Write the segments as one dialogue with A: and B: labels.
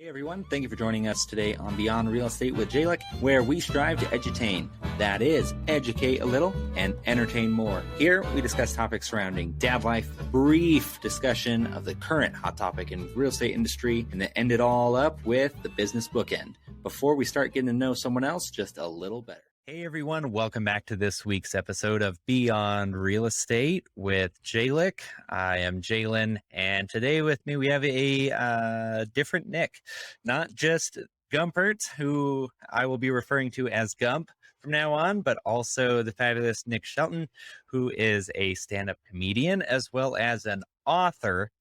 A: Everyone, thank you for joining us today on Beyond Real Estate with Jalen, where we strive to edutain, that is, educate a little and entertain more. Here, we discuss topics surrounding dad life, brief discussion of the current hot topic in the real estate industry, and then end it all up with the business bookend. Before we start getting to know someone else just a little better. Hey everyone, welcome back to this week's episode of Beyond Real Estate with Jalen. I am Jalen, and today with me we have a different Nick, not just Gumpert, who I will be referring to as Gump from now on, but also the fabulous Nick Shelton, who is a stand-up comedian as well as an author,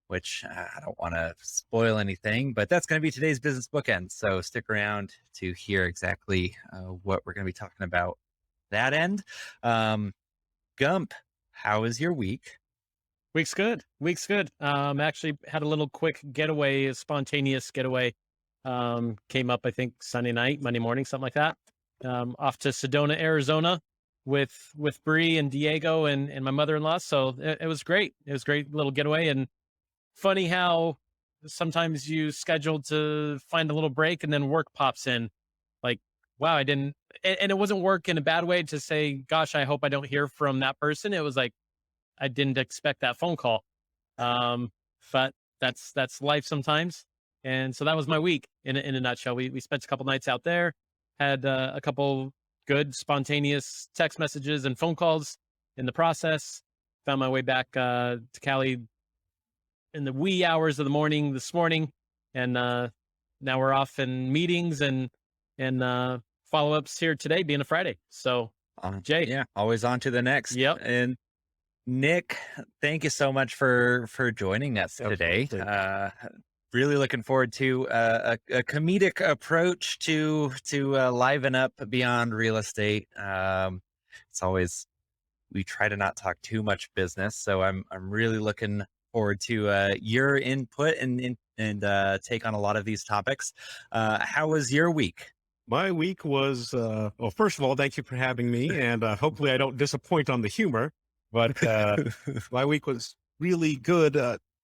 A: which I don't want to spoil anything, but that's going to be today's business bookend. So stick around to hear exactly what we're going to be talking about that end. Gump, how was your week?
B: Week's good. Actually had a little quick getaway, a spontaneous getaway. Came up, I think, Sunday night, Monday morning, something like that. Off to Sedona, Arizona with BRE and Diego and my mother-in-law. So it was great. It was a great little getaway. And funny how sometimes you schedule to find a little break and then work pops in. Like, wow, I didn't, and it wasn't work in a bad way to say, gosh, I hope I don't hear from that person. It was like, I didn't expect that phone call. But that's life sometimes. And so that was my week in a nutshell. We spent a couple nights out there, had a couple good spontaneous text messages and phone calls in the process. Found my way back to Cali in the wee hours of the morning this morning. And now we're off in meetings and follow-ups here today being a Friday. So Jay.
A: Yeah, always on to the next.
B: Yep.
A: And Nick, thank you so much for joining us today. Really looking forward to a comedic approach to liven up Beyond Real Estate. It's always, we try to not talk too much business, so I'm really looking forward to your input and take on a lot of these topics. How was your week?
C: My week was, well, first of all, thank you for having me. And hopefully I don't disappoint on the humor, but my week was really good.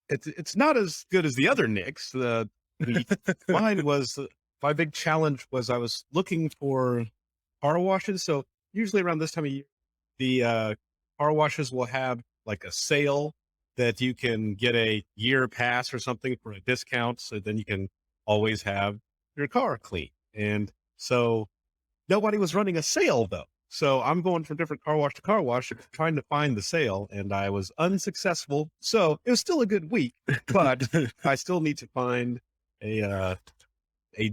C: It's not as good as the other Nicks. Mine was, my big challenge was I was looking for car washes. So usually around this time of year, the car washes will have like a sale that you can get a year pass or something for a discount. So then you can always have your car clean. And so nobody was running a sale though. So I'm going from different car wash to car wash, trying to find the sale, and I was unsuccessful. So it was still a good week, but I still need to find a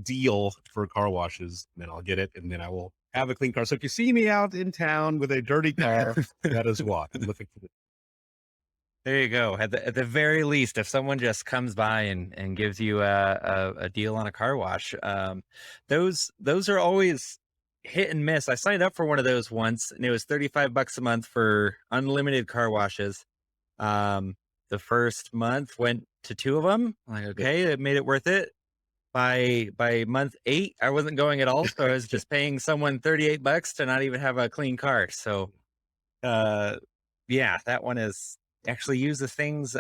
C: deal for car washes, and then I'll get it, and then I will have a clean car. So if you see me out in town with a dirty car, that is why I'm looking for.
A: There you go. At the very least, if someone just comes by and gives you a deal on a car wash, those are always hit and miss. I signed up for one of those once, and it was $35 a month for unlimited car washes. The first month went to 2 of them. I'm like, okay, it made it worth it. By month 8, I wasn't going at all, so I was just paying someone $38 to not even have a clean car. So, yeah, that one is. Actually use the things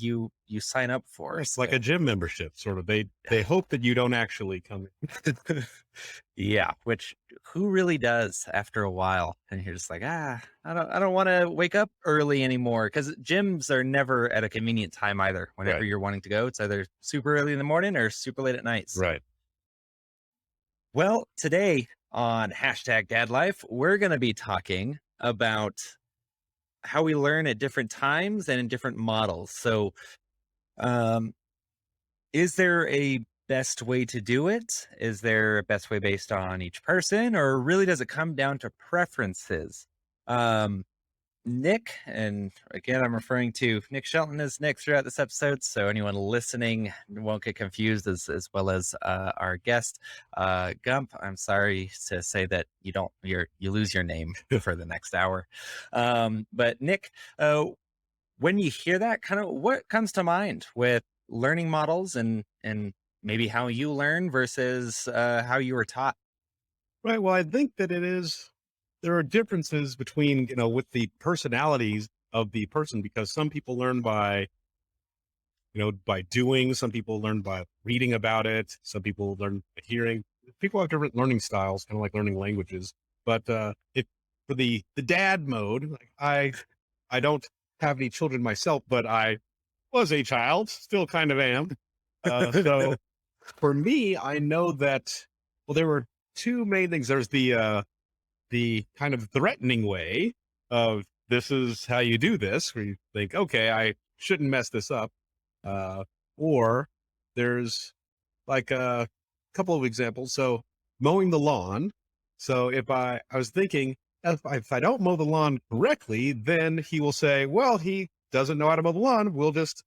A: you sign up for.
C: It's like a gym membership, sort of. They hope that you don't actually come in.
A: Yeah, which who really does after a while? And you're just like, I don't want to wake up early anymore, because gyms are never at a convenient time either. Whenever you're wanting to go, it's either super early in the morning or super late at night. So.
C: Right.
A: Well, today on #DadLife, we're going to be talking about how we learn at different times and in different models. So, is there a best way to do it? Is there a best way based on each person, or really does it come down to preferences? Nick, and again, I'm referring to Nick Shelton as Nick throughout this episode, so anyone listening won't get confused, as well as our guest, Gump. I'm sorry to say that you lose your name for the next hour. But Nick, when you hear that, kind of what comes to mind with learning models and maybe how you learn versus how you were taught?
C: Right. Well, I think that there are differences between, with the personalities of the person, because some people learn by by doing. Some people learn by reading about it. Some people learn by hearing. People have different learning styles, kind of like learning languages. But if for the dad mode, like I don't have any children myself, but I was a child, still kind of am. So for me, I know that, well, there were two main things. There's the kind of threatening way of this is how you do this, where you think, okay, I shouldn't mess this up. Or there's like a couple of examples. So mowing the lawn. So if I was thinking, if I don't mow the lawn correctly, then he will say, well, he doesn't know how to mow the lawn. We'll just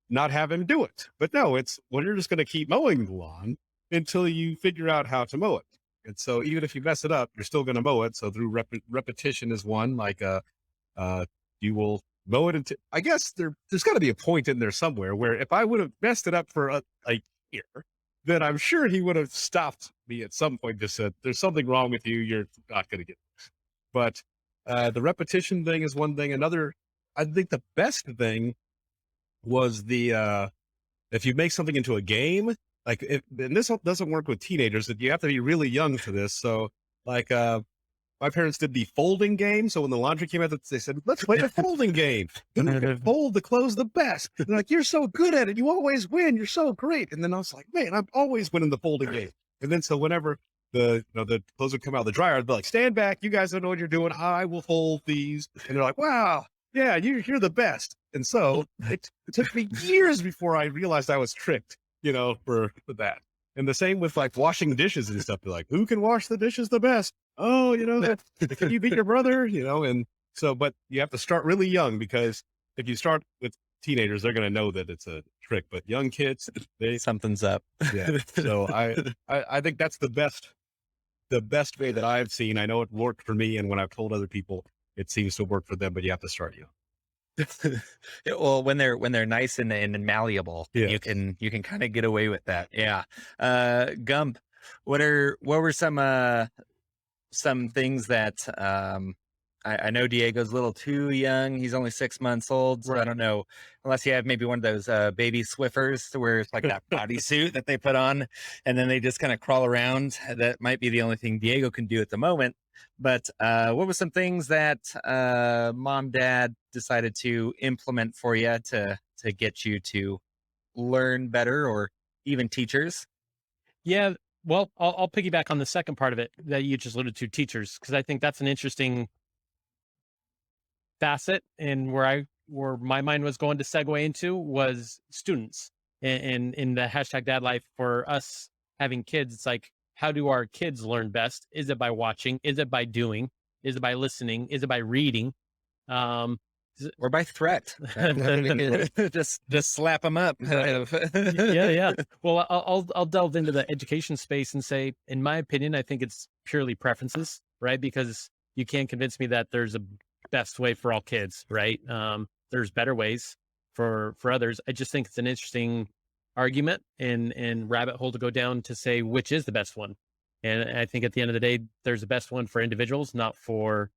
C: not have him do it. But no, it's, well, you're just going to keep mowing the lawn until you figure out how to mow it. And so even if you mess it up, you're still going to mow it. So through repetition is one, like, you will mow it until, I guess there's got to be a point in there somewhere where if I would have messed it up for a year, then I'm sure he would have stopped me at some point, just said, there's something wrong with you. You're not going to get this. But the repetition thing is one thing. Another, I think the best thing was the, if you make something into a game, like, and this doesn't work with teenagers, that you have to be really young for this. So like, my parents did the folding game. So when the laundry came out, they said, let's play the folding game. And I could fold the clothes the best. And they're like, you're so good at it. You always win. You're so great. And then I was like, man, I'm always winning the folding game. And then so whenever the clothes would come out of the dryer, I'd be like, stand back. You guys don't know what you're doing. I will fold these. And they're like, wow, yeah, you're the best. And so it took me years before I realized I was tricked, for that. And the same with like washing dishes and stuff. They're like, who can wash the dishes the best? Oh, can you beat your brother? And so, but you have to start really young, because if you start with teenagers, they're going to know that it's a trick. But young kids,
A: Something's up.
C: yeah. So I think that's the best way that I've seen. I know it worked for me, and when I've told other people, it seems to work for them. But you have to start young.
A: Well, when they're nice and malleable,
C: Yes.
A: you can kind of get away with that. Yeah. Gump, what were some things that I know Diego's a little too young. He's only 6 months old. So
C: Right.
A: I don't know, unless you have maybe one of those baby Swiffers where it's like that bodysuit that they put on and then they just kind of crawl around. That might be the only thing Diego can do at the moment. But what were some things that mom, dad decided to implement for you to get you to learn better, or even teachers?
B: Yeah. Well, I'll piggyback on the second part of it that you just alluded to, teachers, because I think that's an interesting facet, and where my mind was going to segue into was students, and in the hashtag dad life. For us having kids, it's like, how do our kids learn best? Is it by watching? Is it by doing? Is it by listening? Is it by reading?
A: Or by threat? just slap them up.
B: Yeah. Well, I'll delve into the education space and say, in my opinion, I think it's purely preferences, right? Because you can't convince me that there's a best way for all kids, right? There's better ways for others. I just think it's an interesting argument and rabbit hole to go down to say which is the best one. And I think at the end of the day, there's a best one for individuals, not for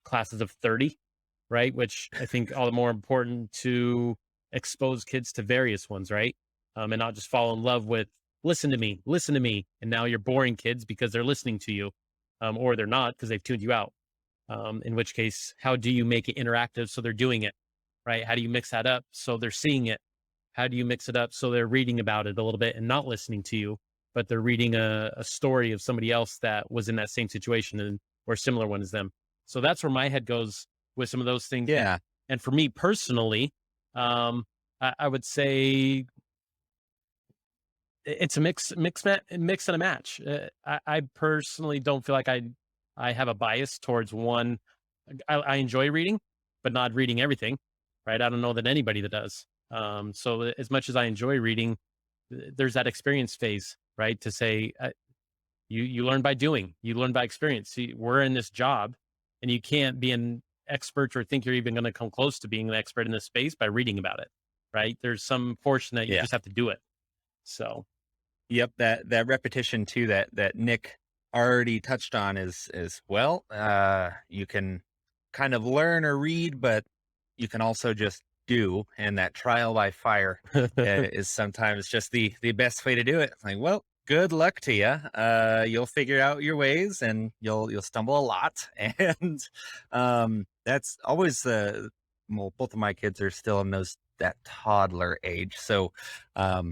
B: classes of 30, right? Which I think all the more important to expose kids to various ones, right? And not just fall in love with listen to me. And now you're boring kids because they're listening to you, or they're not because they've tuned you out. In which case, how do you make it interactive so they're doing it, right? How do you mix that up so they're seeing it? How do you mix it up so they're reading about it a little bit and not listening to you, but they're reading a story of somebody else that was in that same situation or similar one as them? So that's where my head goes with some of those things.
A: Yeah.
B: And for me personally, I would say it's a mix and a match. I personally don't feel like I have a bias towards one. I enjoy reading, but not reading everything, right? I don't know that anybody that does. So as much as I enjoy reading, there's that experience phase, right? To say, you learn by doing, you learn by experience. See, we're in this job, and you can't be an expert or think you're even going to come close to being an expert in this space by reading about it, right? There's some portion that you just have to do it. So,
A: yep, that repetition too that Nick already touched on is well, you can kind of learn or read, but you can also just do, and that trial by fire is sometimes just the best way to do it. It's like, well, good luck to you. You'll figure out your ways, and you'll stumble a lot. And that's always well, both of my kids are still in that toddler age. So I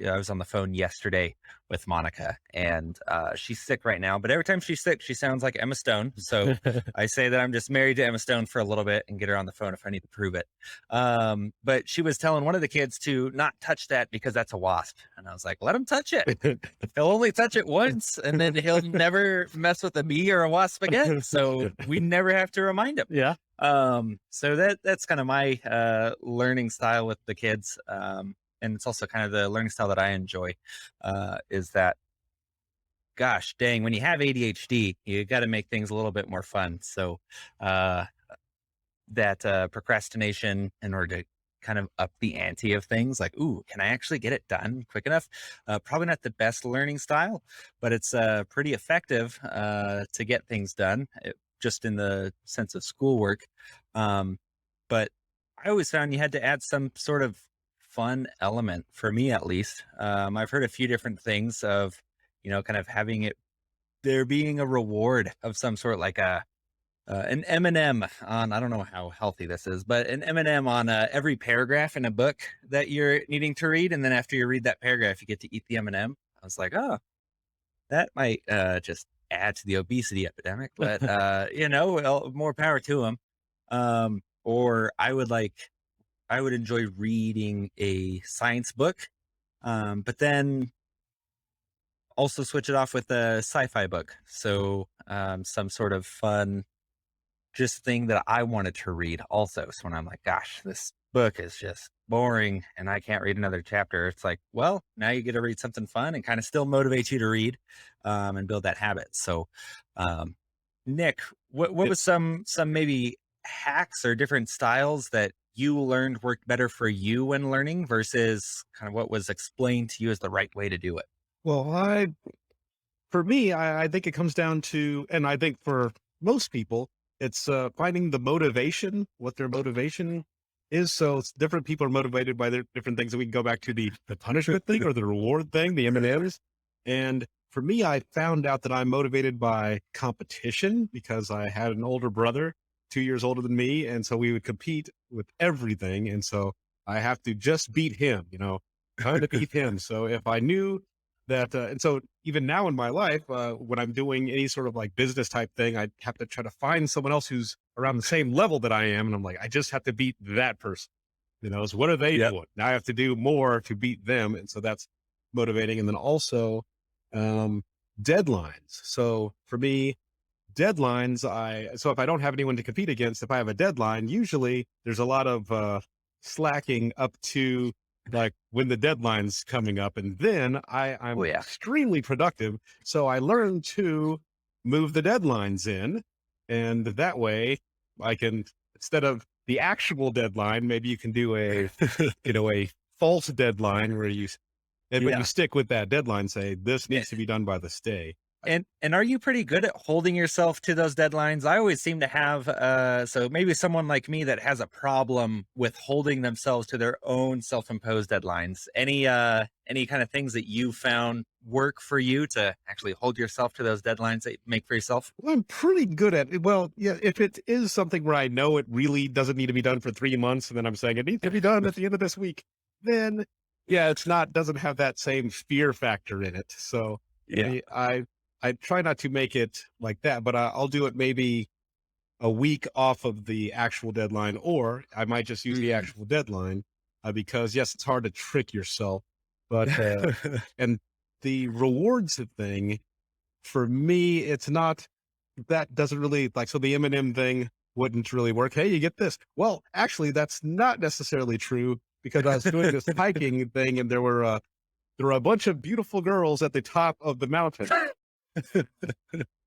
A: was on the phone yesterday with Monica, and she's sick right now, but every time she's sick, she sounds like Emma Stone. So I say that I'm just married to Emma Stone for a little bit and get her on the phone if I need to prove it. But she was telling one of the kids to not touch that because that's a wasp. And I was like, let him touch it. He'll only touch it once, and then he'll never mess with a bee or a wasp again. So we never have to remind him.
B: Yeah.
A: So that's kind of my learning style with the kids. And it's also kind of the learning style that I enjoy, is that, gosh dang, when you have ADHD, you got to make things a little bit more fun. So that procrastination, in order to kind of up the ante of things, like, ooh, can I actually get it done quick enough? Probably not the best learning style, but it's pretty effective to get things done, just in the sense of schoolwork. But I always found you had to add some sort of fun element, for me at least. I've heard a few different things of, kind of having there being a reward of some sort, like an M&M on, I don't know how healthy this is, but an M&M on every paragraph in a book that you're needing to read. And then after you read that paragraph, you get to eat the M&M. I was like, oh, that might just add to the obesity epidemic, but well, more power to them. Or I would enjoy reading a science book, but then also switch it off with a sci-fi book. So some sort of fun just thing that I wanted to read also. So when I'm like, gosh, this book is just boring and I can't read another chapter, it's like, well, now you get to read something fun and kind of still motivate you to read and build that habit. So Nick, what was some maybe hacks or different styles that you learned worked better for you when learning versus kind of what was explained to you as the right way to do it?
C: Well, for me, I think it comes down to, and I think for most people, it's finding the motivation, what their motivation is. So it's different people are motivated by their different things. And we can go back to the punishment thing or the reward thing, the M&Ms. And for me, I found out that I'm motivated by competition because I had an older brother, 2 years older than me. And so we would compete with everything. And so I have to just beat him, trying to beat him. So if I knew that, and so even now in my life, when I'm doing any sort of like business type thing, I have to try to find someone else who's around the same level that I am. And I'm like, I just have to beat that person, so what are they doing? Now I have to do more to beat them. And so that's motivating. And then also deadlines. So for me, deadlines, so if I don't have anyone to compete against, if I have a deadline, usually there's a lot of slacking up to like when the deadline's coming up, and then I'm extremely productive. So I learned to move the deadlines in, and that way I can, instead of the actual deadline, maybe you can do a a false deadline where you stick with that deadline, say this needs to be done by this day.
A: And are you pretty good at holding yourself to those deadlines? I always seem to have, so maybe someone like me that has a problem with holding themselves to their own self-imposed deadlines. Any kind of things that you found work for you to actually hold yourself to those deadlines that you make for yourself?
C: Well, I'm pretty good at it. Well, yeah, if it is something where I know it really doesn't need to be done for 3 months, and then I'm saying it needs to be done at the end of this week, then yeah, doesn't have that same fear factor in it. So I try not to make it like that, but I'll do it maybe a week off of the actual deadline, or I might just use the actual deadline because yes, it's hard to trick yourself, but, and the rewards thing for me, it's not, that doesn't really like, so the M&M thing wouldn't really work. Hey, you get this. Well, actually that's not necessarily true because I was doing this hiking thing and there were a bunch of beautiful girls at the top of the mountain.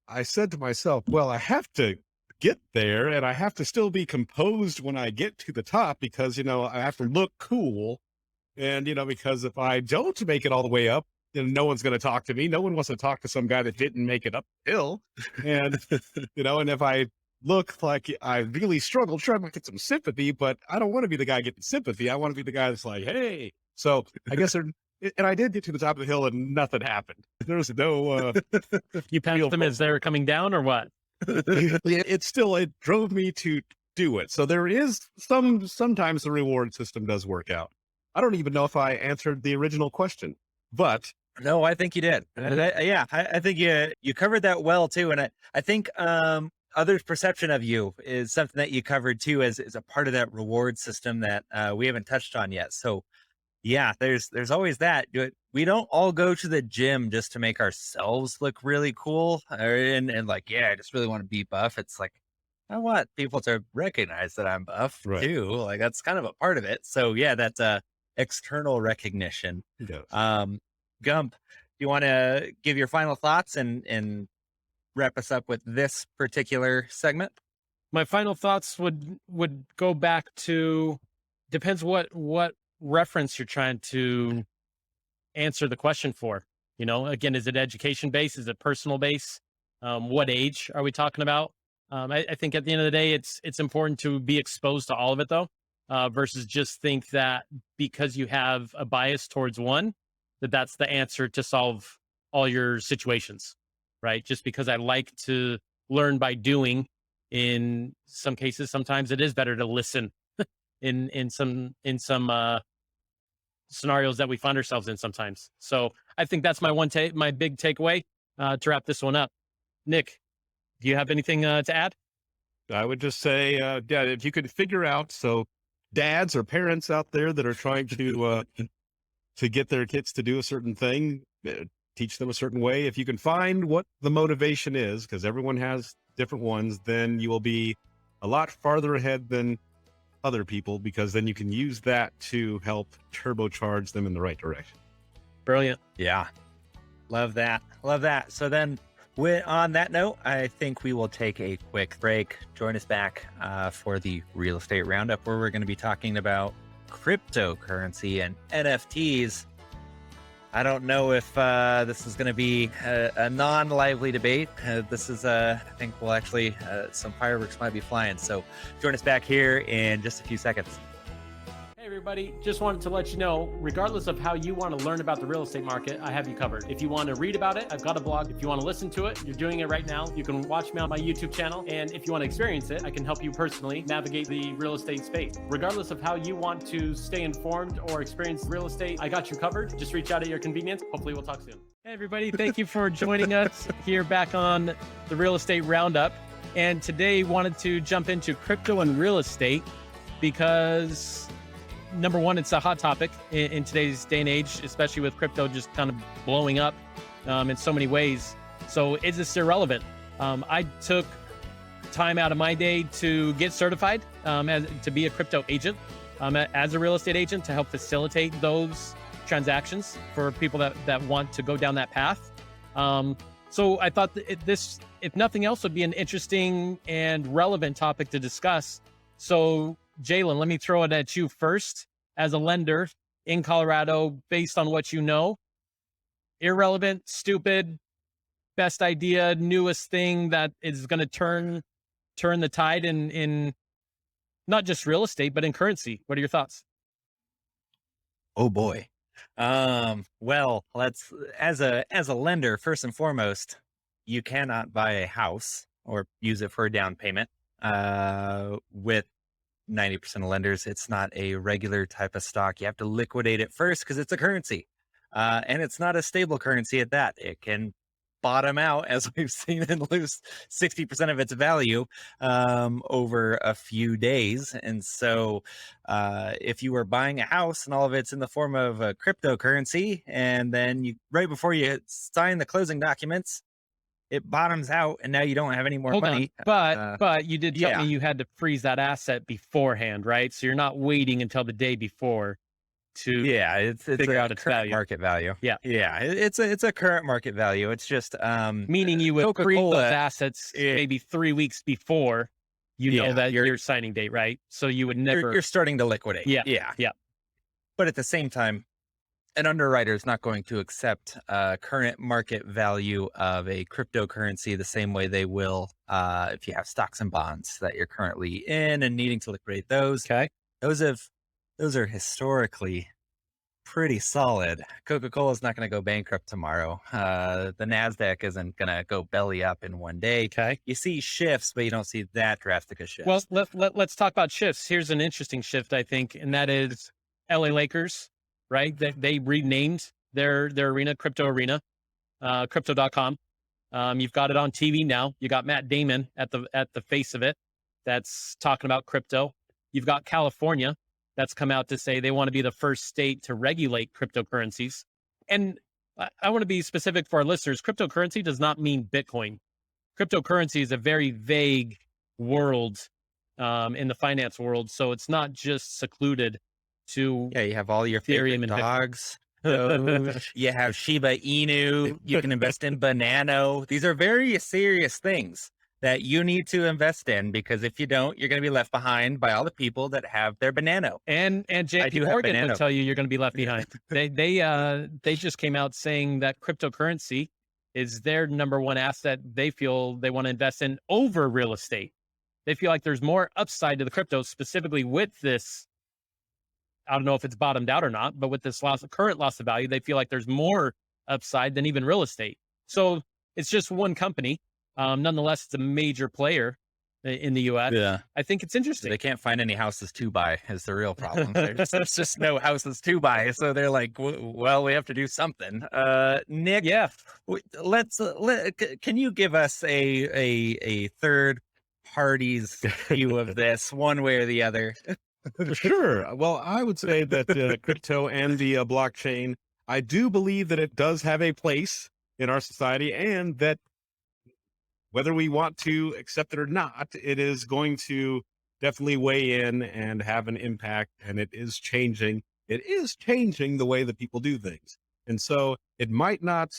C: I said to myself, well, I have to get there and I have to still be composed when I get to the top because, I have to look cool. And, because if I don't make it all the way up, then no one's going to talk to me. No one wants to talk to some guy that didn't make it uphill. And, and if I look like I really struggled trying to get some sympathy, but I don't want to be the guy getting sympathy. I want to be the guy that's like, hey. So I guess and I did get to the top of the hill and nothing happened. There was no
B: You passed them as they were coming down, or what?
C: it drove me to do it. So there is sometimes the reward system does work out. I don't even know if I answered the original question, but
A: No, I think you did. I think you covered that well too. And I think others' perception of you is something that you covered too as a part of that reward system that we haven't touched on yet. So yeah, there's always that. We don't all go to the gym just to make ourselves look really cool and like, yeah, I just really want to be buff. It's like, I want people to recognize that I'm buff too. Like that's kind of a part of it. So yeah, that's external recognition.
C: yes.
A: Gump, do you want to give your final thoughts and wrap us up with this particular segment?
B: My final thoughts would go back to, depends what reference you're trying to answer the question for. You know, again, is it education based? Is it personal based? What age are we talking about? I think at the end of the day, it's important to be exposed to all of it though, versus just think that because you have a bias towards one, that's the answer to solve all your situations, right? Just because I like to learn by doing, in some cases, sometimes it is better to listen in some scenarios that we find ourselves in sometimes. So I think that's my my big takeaway to wrap this one up. Nick, do you have anything to add?
C: I would just say, yeah, if you could figure out, so dads or parents out there that are trying to get their kids to do a certain thing, teach them a certain way. If you can find what the motivation is, because everyone has different ones, then you will be a lot farther ahead than other people, because then you can use that to help turbocharge them in the right direction.
B: Brilliant.
A: Yeah. Love that. Love that. So then on that note, I think we will take a quick break. Join us back for the real estate roundup, where we're going to be talking about cryptocurrency and NFTs. I don't know if this is going to be a non-lively debate. This is, I think we'll actually, some fireworks might be flying. So join us back here in just a few seconds.
B: Hey everybody, just wanted to let you know, regardless of how you want to learn about the real estate market, I have you covered. If you want to read about it, I've got a blog. If you want to listen to it, you're doing it right now. You can watch me on my YouTube channel. And if you want to experience it, I can help you personally navigate the real estate space. Regardless of how you want to stay informed or experience real estate, I got you covered. Just reach out at your convenience. Hopefully we'll talk soon. Hey everybody, thank you for joining us here back on the Real Estate Roundup. And today wanted to jump into crypto and real estate because number one, it's a hot topic in today's day and age, especially with crypto just kind of blowing up in so many ways. So is this irrelevant? I took time out of my day to get certified to be a crypto agent, as a real estate agent, to help facilitate those transactions for people that want to go down that path. So I thought that this, if nothing else, would be an interesting and relevant topic to discuss. So Jalen, let me throw it at you first. As a lender in Colorado, based on what you know, irrelevant, stupid, best idea, newest thing that is going to turn the tide in not just real estate, but in currency. What are your thoughts?
A: Oh boy. Well, let's, as a lender, first and foremost, you cannot buy a house or use it for a down payment with 90% of lenders. It's not a regular type of stock. You have to liquidate it first because it's a currency. And it's not a stable currency at that. It can bottom out, as we've seen, and lose 60% of its value over a few days. And so if you were buying a house and all of it's in the form of a cryptocurrency, and then you, right before you sign the closing documents, it bottoms out and now you don't have any more money.
B: But you did tell me you had to freeze that asset beforehand, right? So you're not waiting until the day before to
A: it's
B: figure out its
A: current
B: value.
A: market value.
B: Yeah.
A: It's a current market value. It's just
B: meaning you would freeze those
A: Coca-Cola,
B: assets maybe 3 weeks before you know that your signing date, right? So you would never.
A: You're starting to liquidate.
B: Yeah.
A: But at the same time, an underwriter is not going to accept current market value of a cryptocurrency the same way they will if you have stocks and bonds that you're currently in and needing to liquidate those.
B: Okay.
A: Those are historically pretty solid. Coca-Cola is not going to go bankrupt tomorrow. The NASDAQ isn't going to go belly up in one day.
B: Okay.
A: You see shifts, but you don't see that drastic a shift.
B: Well, let's talk about shifts. Here's an interesting shift, I think, and that is LA Lakers, right? They renamed their arena, Crypto Arena, crypto.com. You've got it on TV now. You got Matt Damon at the face of it that's talking about crypto. You've got California that's come out to say they want to be the first state to regulate cryptocurrencies. And I want to be specific for our listeners. Cryptocurrency does not mean Bitcoin. Cryptocurrency is a very vague world in the finance world. So it's not just secluded to
A: you have all your
B: Ethereum
A: favorite
B: and
A: dogs. You have Shiba Inu. You can invest in Banano. These are very serious things that you need to invest in, because if you don't, you're going to be left behind by all the people that have their Banano.
B: And JP Morgan will tell you you're going to be left behind. They just came out saying that cryptocurrency is their number one asset they feel they want to invest in over real estate. They feel like there's more upside to the crypto, specifically with this. I don't know if it's bottomed out or not, but with this current loss of value, they feel like there's more upside than even real estate. So it's just one company. Nonetheless, it's a major player in the U.S.
A: Yeah,
B: I think it's interesting.
A: They can't find any houses to buy is the real problem. There's just no houses to buy. So they're like, well, we have to do something. Nick,
B: yeah,
A: can you give us a third party's view of this, one way or the other?
C: Sure. Well, I would say that crypto and the blockchain, I do believe that it does have a place in our society, and that whether we want to accept it or not, it is going to definitely weigh in and have an impact, and it is changing. It is changing the way that people do things. And so it might not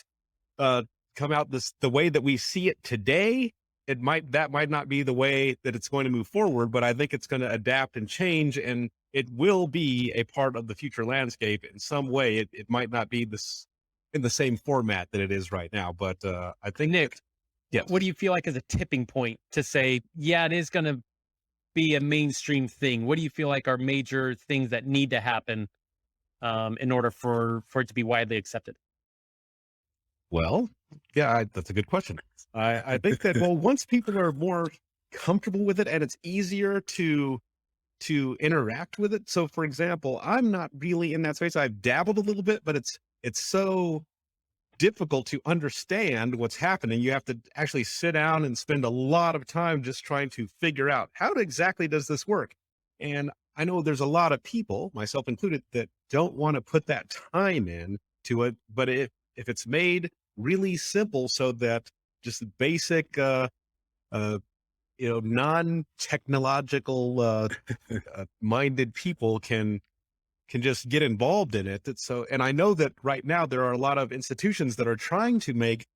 C: come out the way that we see it today. That might not be the way that it's going to move forward, but I think it's going to adapt and change, and it will be a part of the future landscape in some way. It might not be this in the same format that it is right now, but I think
B: Nick,
C: yeah.
B: What do you feel like is a tipping point to say, yeah, it is going to be a mainstream thing? What do you feel like are major things that need to happen in order for it to be widely accepted?
C: Well, yeah, that's a good question. I think that, well, once people are more comfortable with it and it's easier to interact with it. So for example, I'm not really in that space. I've dabbled a little bit, but it's so difficult to understand what's happening. You have to actually sit down and spend a lot of time just trying to figure out how exactly does this work. And I know there's a lot of people, myself included, that don't want to put that time in to it. But if it's made really simple, so that just basic, non-technological minded people can just get involved in it. So, and I know that right now there are a lot of institutions that are trying to make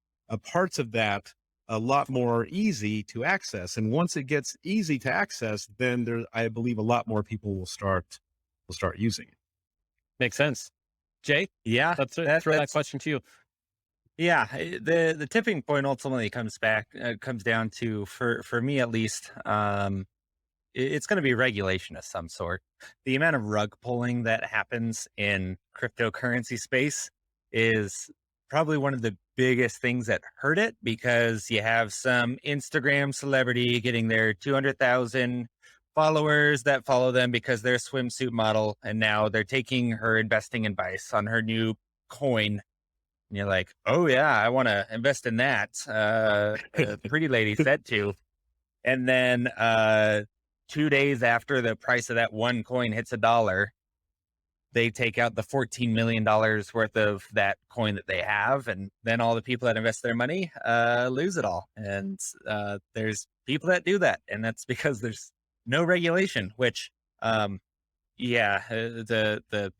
C: parts of that a lot more easy to access. And once it gets easy to access, then I believe a lot more people will start using it.
B: Makes sense. Jay?
A: Yeah.
B: Let's throw that question to you.
A: Yeah. The tipping point ultimately comes down to, for me at least, it's going to be regulation of some sort. The amount of rug pulling that happens in cryptocurrency space is probably one of the biggest things that hurt it, because you have some Instagram celebrity getting their 200,000 followers that follow them because they're a swimsuit model, and now they're taking her investing advice on her new coin. And you're like, oh yeah, I want to invest in that. The pretty lady said to. And then 2 days after the price of that one coin hits $1, they take out the $14 million worth of that coin that they have. And then all the people that invest their money lose it all. And there's people that do that. And that's because there's no regulation, which, the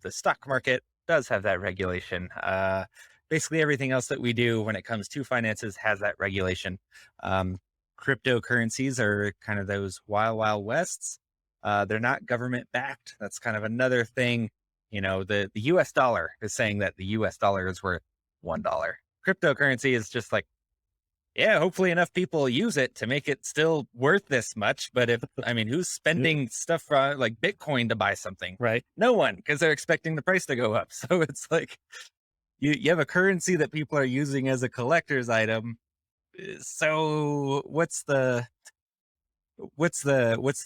A: stock market does have that regulation. Basically everything else that we do when it comes to finances has that regulation. Cryptocurrencies are kind of those wild, wild wests. They're not government backed. That's kind of another thing. You know, the US dollar is saying that the US dollar is worth $1. Cryptocurrency is just like, yeah, hopefully enough people use it to make it still worth this much. But who's spending stuff like Bitcoin to buy something?
B: Right.
A: No one, because they're expecting the price to go up. So it's like you have a currency that people are using as a collector's item. So what's the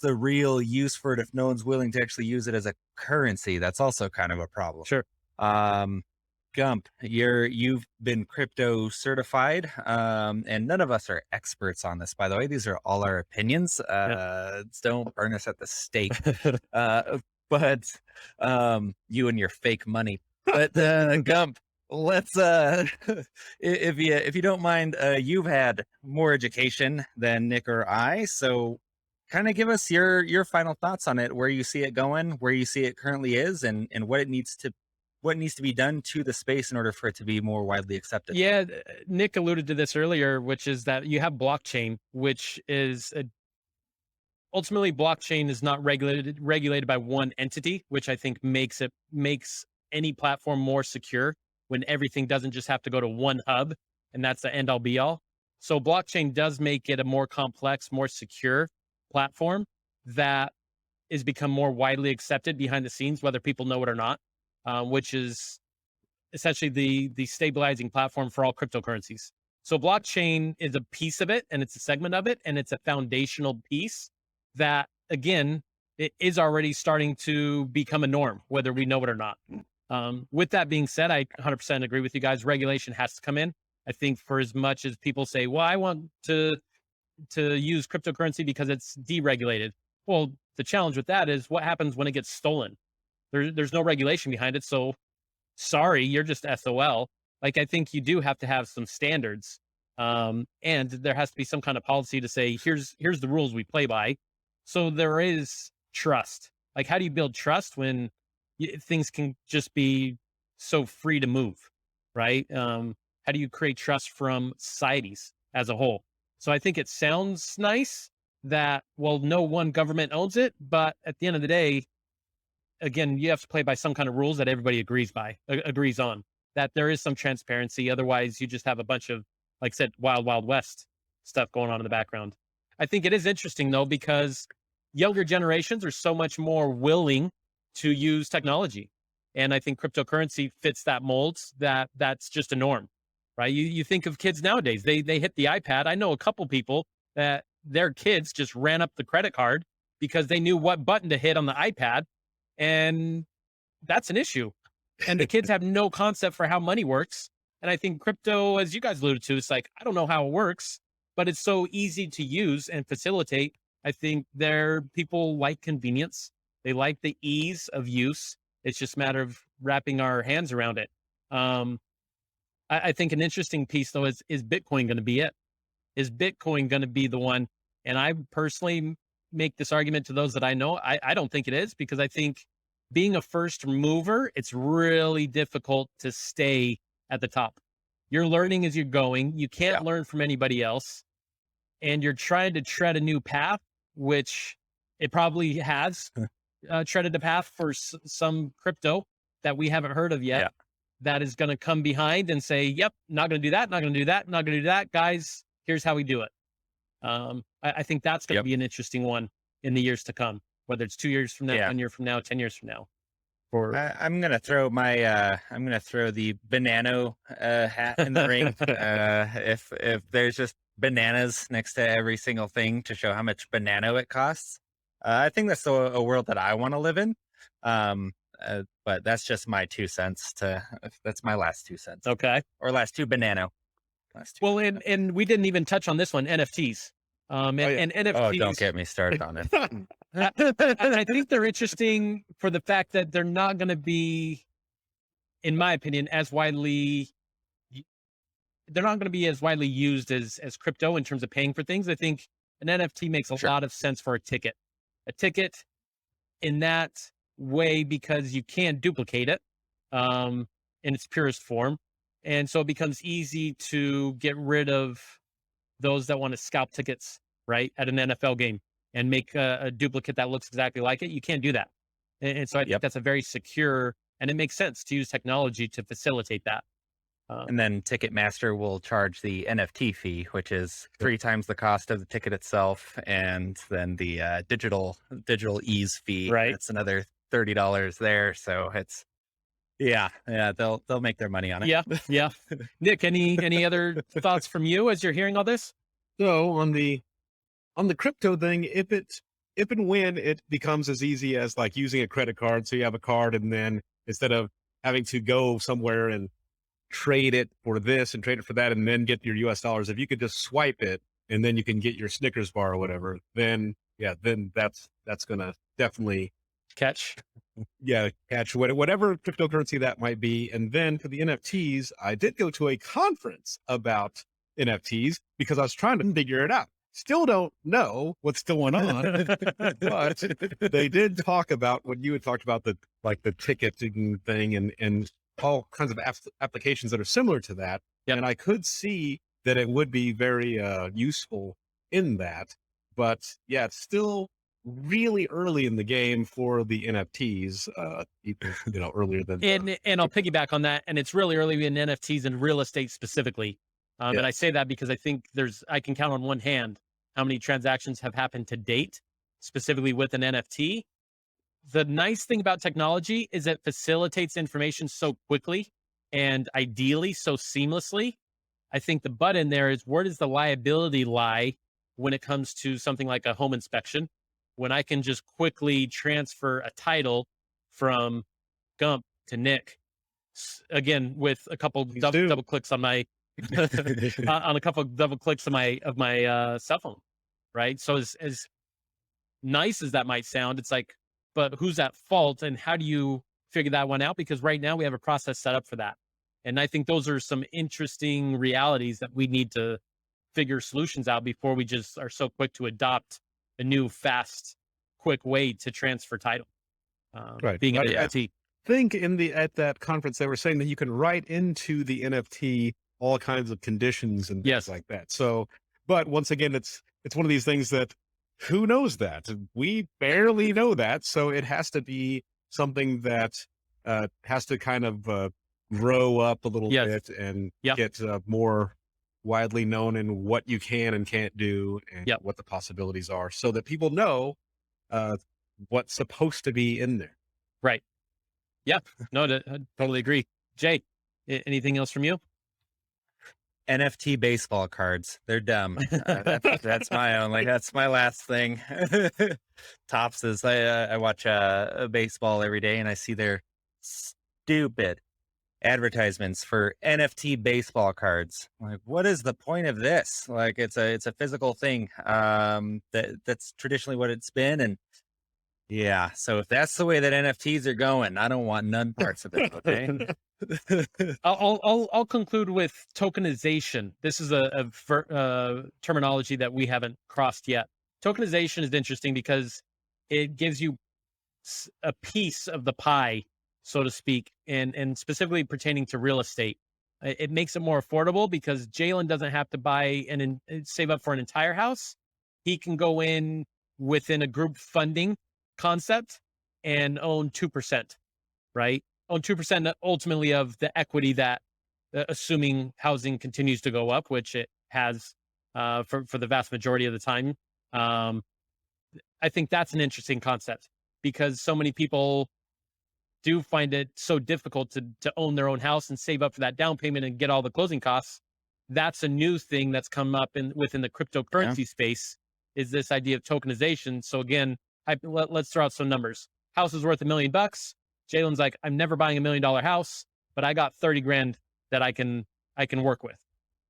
A: real use for it if no one's willing to actually use it as a currency? That's also kind of a problem.
B: Sure.
A: Gump, you've been crypto certified, and none of us are experts on this, by the way. These are all our opinions. Don't burn us at the stake. But you and your fake money. But Gump, let's if you don't mind, you've had more education than Nick or I, so kind of give us your final thoughts on it, where you see it going, where you see it currently is, and what needs to be done to the space in order for it to be more widely accepted.
B: Yeah, Nick alluded to this earlier, which is that you have blockchain, which is ultimately blockchain is not regulated by one entity, which I think makes any platform more secure when everything doesn't just have to go to one hub, and that's the end all be all. So blockchain does make it a more complex, more secure platform that is become more widely accepted behind the scenes, whether people know it or not. Which is essentially the stabilizing platform for all cryptocurrencies. So blockchain is a piece of it, and it's a segment of it, and it's a foundational piece that, again, it is already starting to become a norm, whether we know it or not. With that being said, I 100% agree with you guys. Regulation has to come in. I think for as much as people say, well, I want to use cryptocurrency because it's deregulated. Well, the challenge with that is what happens when it gets stolen? There's no regulation behind it. So sorry, you're just SOL. Like, I think you do have to have some standards. And there has to be some kind of policy to say, here's the rules we play by. So there is trust. Like, how do you build trust when things can just be so free to move, right? How do you create trust from societies as a whole? So I think it sounds nice that, well, no one government owns it, but at the end of the day, again, you have to play by some kind of rules that everybody agrees on, that there is some transparency. Otherwise, you just have a bunch of, like I said, wild, wild west stuff going on in the background. I think it is interesting, though, because younger generations are so much more willing to use technology. And I think cryptocurrency fits that mold, that's just a norm, right? You think of kids nowadays, they hit the iPad. I know a couple people that their kids just ran up the credit card because they knew what button to hit on the iPad. And that's an issue. And the kids have no concept for how money works. And I think crypto, as you guys alluded to, it's like, I don't know how it works, but it's so easy to use and facilitate. I think people like convenience. They like the ease of use. It's just a matter of wrapping our hands around it. I think an interesting piece, though, is Bitcoin going to be it? Is Bitcoin going to be the one? And I personally make this argument to those that I know. I don't think it is, because I think being a first mover, it's really difficult to stay at the top. You're learning as you're going. You can't learn from anybody else. And you're trying to tread a new path, which it probably has treaded a path for some crypto that we haven't heard of yet. That is going to come behind and say, yep, not going to do that, not going to do that, not going to do that. Guys, here's how we do it. I think that's going to be an interesting one in the years to come, whether it's 2 years from now, 1 year from now, 10 years from now.
A: I'm going to throw the banana hat in the ring. If there's just bananas next to every single thing to show how much banana it costs, I think that's a world that I want to live in. But that's just my 2 cents. That's my last 2 cents.
B: Okay.
A: Or last two banana.
B: Well, and we didn't even touch on this one, NFTs. And NFTs.
A: Oh, don't get me started on it.
B: And I think they're interesting for the fact that they're not going to be, in my opinion, they're not going to be as widely used as crypto in terms of paying for things. I think an NFT makes a lot of sense for a ticket in that way, because you can't duplicate it in its purest form. And so it becomes easy to get rid of those that want to scalp tickets, right, at an NFL game and make a duplicate that looks exactly like it. You can't do that. And so I think that's a very secure And it makes sense to use technology to facilitate that.
A: And then Ticketmaster will charge the NFT fee, which is 3 times the cost of the ticket itself, and then the digital ease fee.
B: Right.
A: It's another $30 there. So it's they'll make their money on it.
B: Yeah. Nick, any other thoughts from you as you're hearing all this?
C: So on the crypto thing, if and when it becomes as easy as like using a credit card, so you have a card, and then instead of having to go somewhere and trade it for this and trade it for that and then get your US dollars, if you could just swipe it and then you can get your Snickers bar or whatever, then that's gonna definitely
B: Catch.
C: catch whatever cryptocurrency that might be. And then for the NFTs, I did go to a conference about NFTs because I was trying to figure it out. Still don't know what's going on, but they did talk about what you had talked about, the ticketing thing and all kinds of applications that are similar to that.
B: Yep.
C: And I could see that it would be very useful in that. But yeah, it's still really early in the game for the NFTs, even, earlier than.
B: And I'll piggyback on that. And it's really early in NFTs and real estate specifically. And I say that because I think I can count on one hand how many transactions have happened to date, specifically with an NFT. The nice thing about technology is it facilitates information so quickly and ideally so seamlessly. I think the but in there is, where does the liability lie when it comes to something like a home inspection, when I can just quickly transfer a title from Gump to Nick, again, with a couple double clicks on my on a couple of double clicks of my cell phone, right? So as nice as that might sound, it's like, but who's at fault and how do you figure that one out? Because right now we have a process set up for that. And I think those are some interesting realities that we need to figure solutions out before we just are so quick to adopt a new, fast, quick way to transfer title.
C: Right.
B: Being an
C: I
B: NFT.
C: think at that conference, they were saying that you can write into the NFT all kinds of conditions and things like that. So, but once again, it's one of these things that who knows that? We barely know that. So it has to be something that has to kind of grow up a little bit and get more widely known in what you can and can't do and what the possibilities are, so that people know what's supposed to be in there.
B: Right. Yeah. No, I totally agree. Jay, anything else from you?
A: NFT baseball cards. They're dumb. That's my last thing. Tops is I watch baseball every day and I see their stupid advertisements for NFT baseball cards. Like, what is the point of this? Like, it's a physical thing. That's traditionally what it's been. And yeah, so if that's the way that NFTs are going, I don't want none parts of it. Okay.
B: I'll conclude with tokenization. This is a terminology that we haven't crossed yet. Tokenization is interesting because it gives you a piece of the pie, so to speak, and specifically pertaining to real estate. It makes it more affordable because Jalen doesn't have to buy and save up for an entire house. He can go in within a group funding concept and own 2%, right? Own 2% ultimately of the equity that, assuming housing continues to go up, which it has for the vast majority of the time. I think that's an interesting concept because so many people do find it so difficult to own their own house and save up for that down payment and get all the closing costs. That's a new thing that's come up within the cryptocurrency space, is this idea of tokenization. So again, let's throw out some numbers. House is worth $1 million. Jalen's like, I'm never buying $1 million house, but I got 30 grand that I can work with.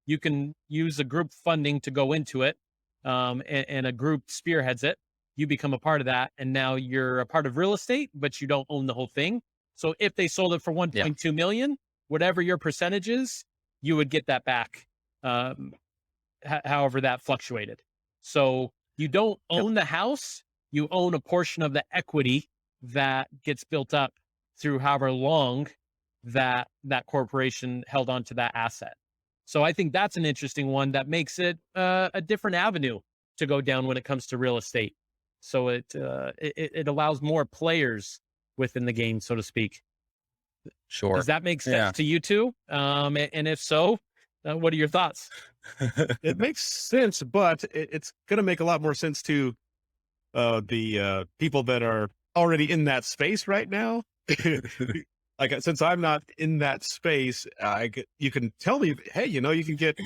B: You can use a group funding to go into it, and a group spearheads it. You become a part of that, and now you're a part of real estate, but you don't own the whole thing. So if they sold it for 1.2 million, whatever your percentage is, you would get that back, however that fluctuated. So you don't own the house, you own a portion of the equity that gets built up through however long that corporation held on to that asset. So I think that's an interesting one that makes it a different avenue to go down when it comes to real estate. So it allows more players within the game, so to speak.
A: Sure.
B: Does that make sense to you too? And if so, what are your thoughts?
C: It makes sense, but it's going to make a lot more sense to the people that are already in that space right now. Like, since I'm not in that space, you can tell me, hey, you can get,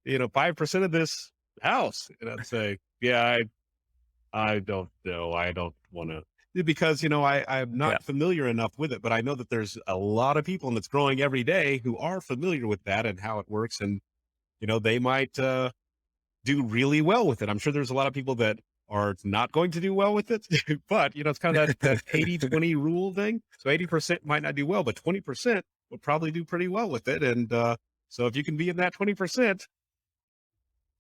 C: 5% of this house. And I'd say, yeah, I don't know. I don't want to, because, I'm not familiar enough with it, but I know that there's a lot of people and it's growing every day who are familiar with that and how it works. And, they might do really well with it. I'm sure there's a lot of people that are not going to do well with it, but it's kind of that 80-20 rule thing. So 80% might not do well, but 20% will probably do pretty well with it. And so if you can be in that 20%,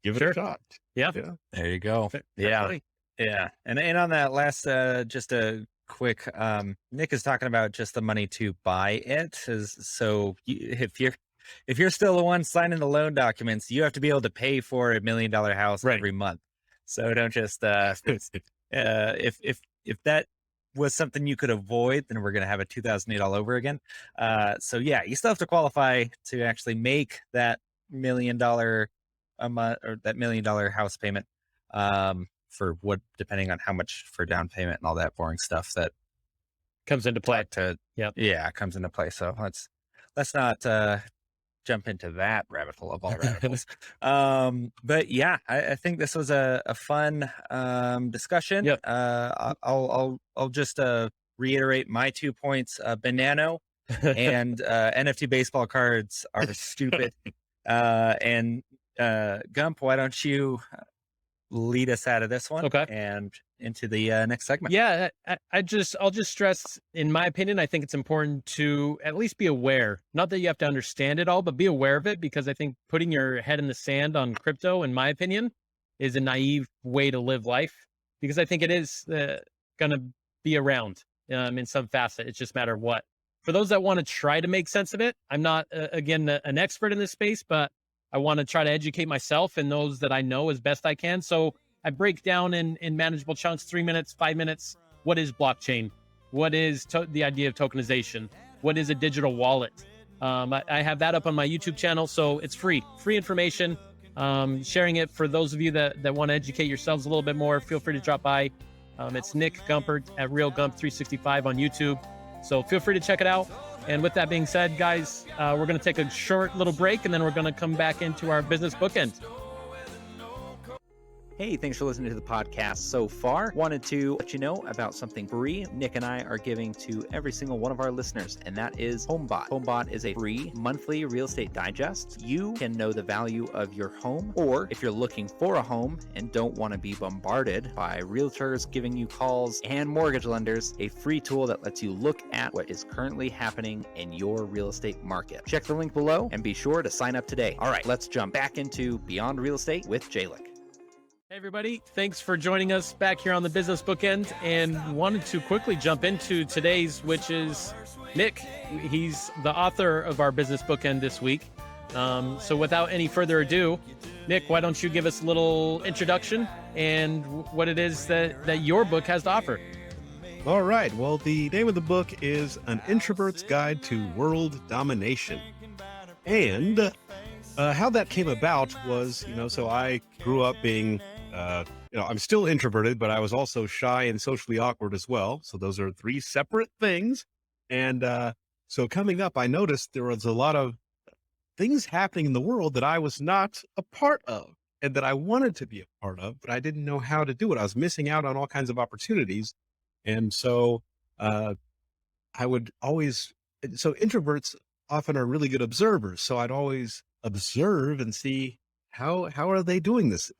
C: give it a shot.
B: Yeah.
A: There you go.
B: Yeah.
A: Yeah. And on that last, just a quick, Nick is talking about just the money to buy it. So if you're still the one signing the loan documents, you have to be able to pay for $1 million house every month. So don't just, if that was something you could avoid, then we're going to have a 2008 all over again. So yeah, you still have to qualify to actually make that $1 million a month or that $1 million house payment, for what, depending on how much for down payment and all that boring stuff that
B: comes into play.
A: Comes into play. So let's not, jump into that rabbit hole of all rabbit holes. But yeah, I think this was a fun discussion.
B: Yep.
A: I'll just reiterate my 2 points. Banano and NFT baseball cards are stupid. And Gump, why don't you lead us out of this one and into the next segment?
B: Yeah, I'll just stress, in my opinion, I think it's important to at least be aware. Not that you have to understand it all, but be aware of it, because I think putting your head in the sand on crypto, in my opinion, is a naive way to live life, because I think it is going to be around in some facet. It's just a matter of what. For those that want to try to make sense of it, I'm not, again, an expert in this space, but I want to try to educate myself and those that I know as best I can. So I break down in manageable chunks, 3 minutes, 5 minutes. What is blockchain? What is the idea of tokenization? What is a digital wallet? I have that up on my YouTube channel, so it's free information. Sharing it for those of you that want to educate yourselves a little bit more. Feel free to drop by. It's Nick Gumpert at RealGump365 on YouTube. So feel free to check it out. And with that being said, guys, we're going to take a short little break, and then we're going to come back into our business bookend.
A: Hey, thanks for listening to the podcast so far. Wanted to let you know about something free Nick and I are giving to every single one of our listeners, and that is HomeBot. HomeBot is a free monthly real estate digest. You can know the value of your home, or if you're looking for a home and don't want to be bombarded by realtors giving you calls and mortgage lenders, a free tool that lets you look at what is currently happening in your real estate market. Check the link below and be sure to sign up today. All right, let's jump back into Beyond Real Estate with Jalen.
B: Hey everybody, thanks for joining us back here on the Business Bookend, and wanted to quickly jump into today's, which is Nick. He's the author of our Business Bookend this week. So without any further ado, Nick, why don't you give us a little introduction and what it is that your book has to offer?
C: All right. Well, the name of the book is An Introvert's Guide to World Domination. And how that came about was, so I grew up being, I'm still introverted, but I was also shy and socially awkward as well. So those are three separate things. And so coming up, I noticed there was a lot of things happening in the world that I was not a part of and that I wanted to be a part of, but I didn't know how to do it. I was missing out on all kinds of opportunities. And so I would always, so introverts often are really good observers. So I'd always observe and see how are they doing this.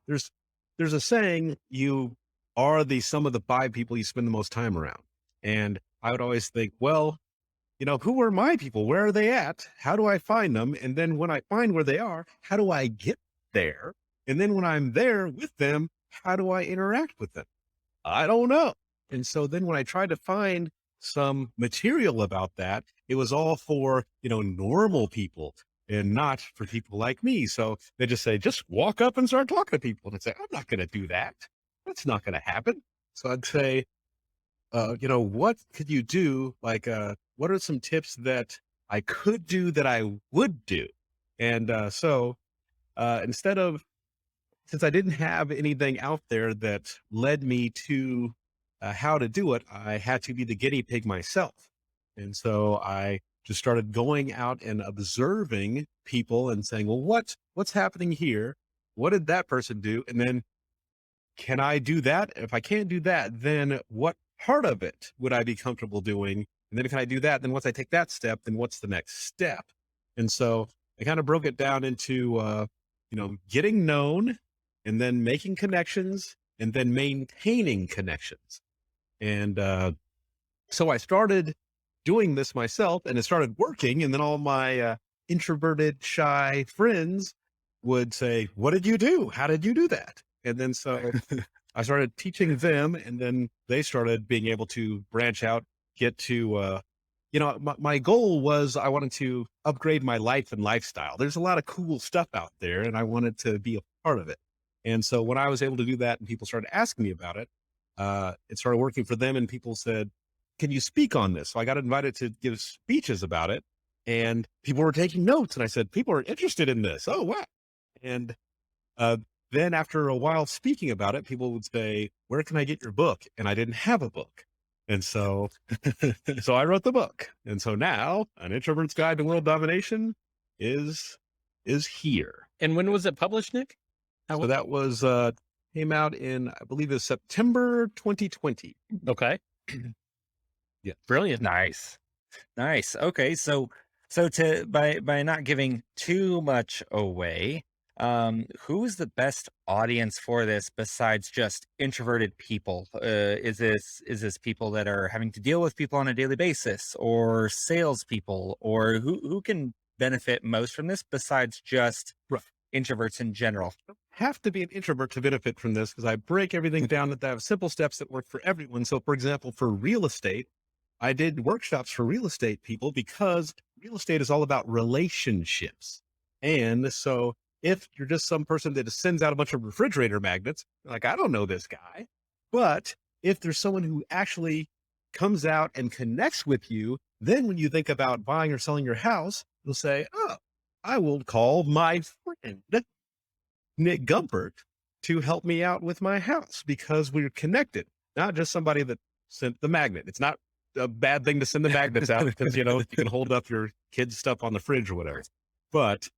C: There's a saying, you are the sum of the 5 people you spend the most time around. And I would always think, well, who are my people? Where are they at? How do I find them? And then when I find where they are, how do I get there? And then when I'm there with them, how do I interact with them? I don't know. And so then when I tried to find some material about that, it was all for, normal people and not for people like me. So they just say, just walk up and start talking to people. And I'd say, I'm not going to do that. That's not going to happen. So I'd say, what could you do? Like, what are some tips that I could do that I would do? And instead of, since I didn't have anything out there that led me to how to do it, I had to be the guinea pig myself. And so I just started going out and observing people and saying, well, what's happening here? What did that person do? And then, can I do that? If I can't do that, then what part of it would I be comfortable doing? And then can I do that? Then once I take that step, then what's the next step? And so I kind of broke it down into, getting known, and then making connections, and then maintaining connections. And so I started doing this myself, and it started working. And then all my introverted, shy friends would say, what did you do? How did you do that? And then so I started teaching them, and then they started being able to branch out, get to, my goal was I wanted to upgrade my life and lifestyle. There's a lot of cool stuff out there, and I wanted to be a part of it. And so when I was able to do that and people started asking me about it, it started working for them, and people said, can you speak on this? So I got invited to give speeches about it, and people were taking notes, and I said, people are interested in this. Oh, wow. And then after a while speaking about it, people would say, where can I get your book? And I didn't have a book. And so, so I wrote the book. And so now An Introvert's Guide to World Domination is here.
B: And when was it published, Nick?
C: So that was, came out in, I believe it was September 2020.
B: Okay.
C: Yeah.
B: Brilliant.
A: Nice. Okay. So by not giving too much away, who's the best audience for this besides just introverted people? Is this people that are having to deal with people on a daily basis, or salespeople, or who can benefit most from this besides just introverts in general?
C: Have to be an introvert to benefit from this, because I break everything down that I have simple steps that work for everyone. So for example, for real estate, I did workshops for real estate people, because real estate is all about relationships. And so if you're just some person that just sends out a bunch of refrigerator magnets, like, I don't know this guy. But if there's someone who actually comes out and connects with you, then when you think about buying or selling your house, you'll say, oh, I will call my friend Nick Gumpert to help me out with my house, because we're connected, not just somebody that sent the magnet. It's not a bad thing to send the magnets out, because, you can hold up your kids' stuff on the fridge or whatever. But,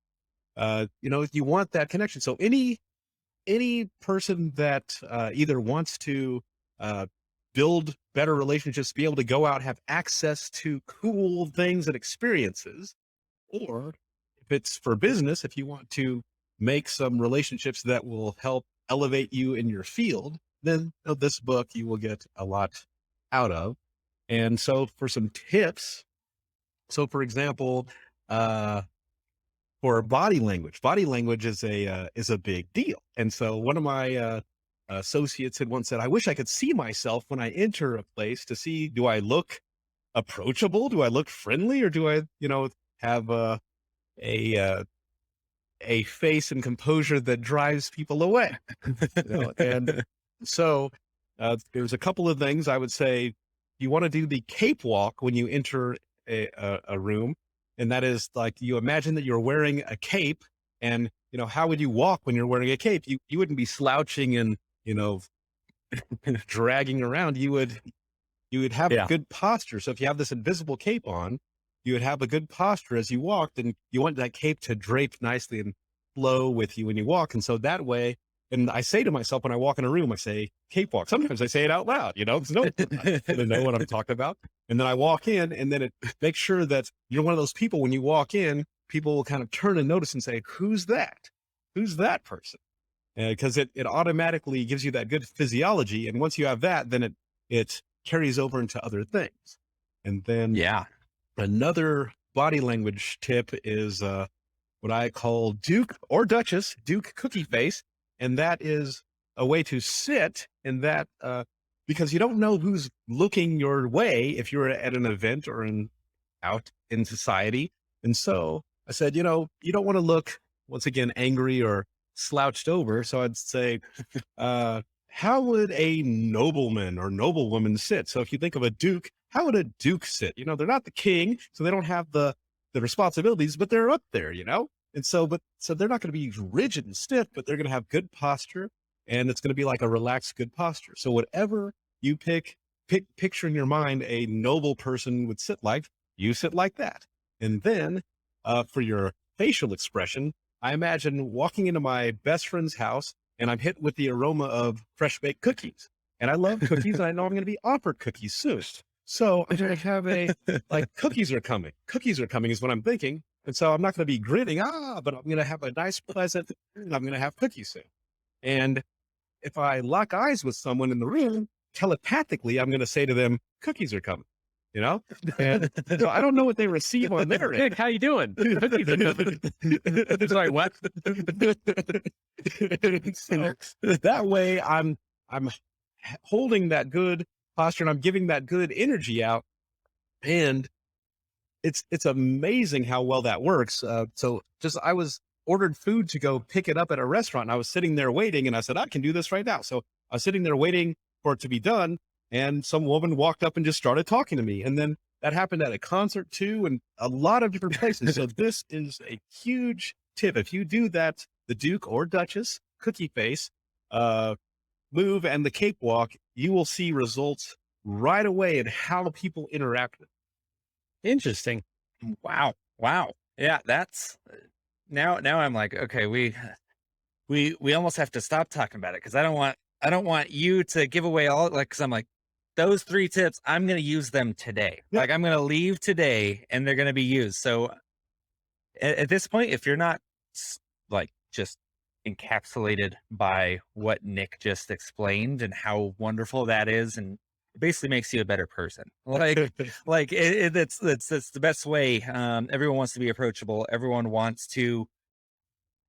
C: you want that connection. So any person that either wants to build better relationships, be able to go out, have access to cool things and experiences, or if it's for business, if you want to make some relationships that will help elevate you in your field, then this book you will get a lot out of. And so for some tips, so for example, for body language is a big deal. And so one of my associates had once said, I wish I could see myself when I enter a place to see, do I look approachable? Do I look friendly? Or do I, have a face and composure that drives people away? And so there's a couple of things I would say. You want to do the cape walk when you enter a room. And that is like, you imagine that you're wearing a cape, and, how would you walk when you're wearing a cape? You wouldn't be slouching and, dragging around. You would have a good posture. So if you have this invisible cape on, you would have a good posture as you walked, and you want that cape to drape nicely and flow with you when you walk. And so that way, and I say to myself, when I walk in a room, I say cape walk. Sometimes I say it out loud, because no one's going to know what I'm talking about. And then I walk in, and then it makes sure that you're one of those people, when you walk in, people will kind of turn and notice and say, who's that? Who's that person? Because it automatically gives you that good physiology. And once you have that, then it carries over into other things. And then another body language tip is what I call Duke or Duchess, Duke cookie face. And that is a way to sit in that, because you don't know who's looking your way if you're at an event or out in society. And so I said, you don't want to look, once again, angry or slouched over. So I'd say, how would a nobleman or noblewoman sit? So if you think of a duke, how would a duke sit? You know, they're not the king, so they don't have the responsibilities, but they're up there, you know? And so, so they're not going to be rigid and stiff, but they're going to have good posture, and it's going to be like a relaxed, good posture. So whatever you picture in your mind a noble person would sit like, you sit like that. And then for your facial expression, I imagine walking into my best friend's house and I'm hit with the aroma of fresh baked cookies. And I love cookies, and I know I'm going to be offered cookies soon. So I'm going to have like, cookies are coming. Cookies are coming is what I'm thinking. And so I'm not going to be grinning, but I'm going to have a nice, pleasant, I'm going to have cookies soon. And if I lock eyes with someone in the room, telepathically, I'm going to say to them, cookies are coming, you know? And so I don't know what they receive on their end.
B: Nick, how you doing? Cookies are coming. Sorry, what?
C: So that way I'm holding that good posture, and I'm giving that good energy out. And it's amazing how well that works. So I was ordered food to go pick it up at a restaurant, and I was sitting there waiting, and I said, I can do this right now. So I was sitting there waiting for it to be done, and some woman walked up and just started talking to me. And then that happened at a concert too, and a lot of different places. So this is a huge tip. If you do that, the Duke or Duchess cookie face move and the cakewalk, you will see results right away in how people interact with it.
B: Interesting.
A: Wow. Yeah, that's now I'm like, okay, we almost have to stop talking about it, because I don't want you to give away all, like, because I'm like, those 3 tips, I'm going to use them today.
C: Yep.
A: Like, I'm going to leave today and they're going to be used. So at this point, if you're not like just encapsulated by what Nick just explained and how wonderful that is, and it basically makes you a better person. Like that's the best way. Everyone wants to be approachable. Everyone wants to